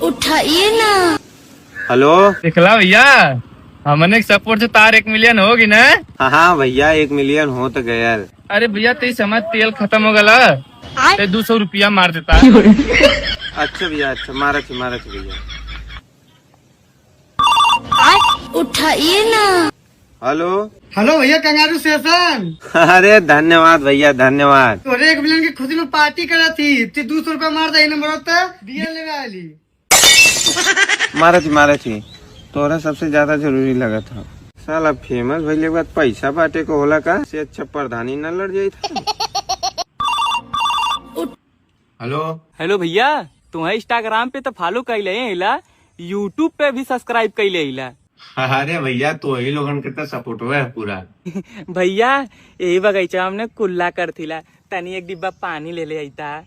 उठाइए ना। हेलो। दिखला भैया, हमने सपोर्ट से तार 1 मिलियन होगी ना। हाँ भैया 1 मिलियन हो तो गया। अरे भैया तेरी समझ तेल खत्म हो गला, ते 200 रुपया मार देता। अच्छा भैया, अच्छा मारा थी भैया। उठाइए ना। हेलो। हेलो भैया, कंगारू सेशन। अरे धन्यवाद भैया, धन्यवाद। तोरे 1 मिलियन की खुशी में पार्टी करा थी, 200 रुपया मार दे नंबर दिया ले वाली। मारा थी तोरा सबसे ज्यादा जरूरी लगा था। साला फेमस भइले के बाद पैसा बांटे को होला का से अच्छा प्रधानी न लड़ जाई था। हेलो भैया, तुम्हें इंस्टाग्राम पे तो फॉलो कैले हिला, यूट्यूब पे भी सब्सक्राइब कैले हिला। अरे भैया तो ही लोगन के तो सपोर्ट हुआ है पूरा। भैया यही बगीचा हमने कुल्ला कर थिला, तनी एक डिब्बा पानी ले ले आईता।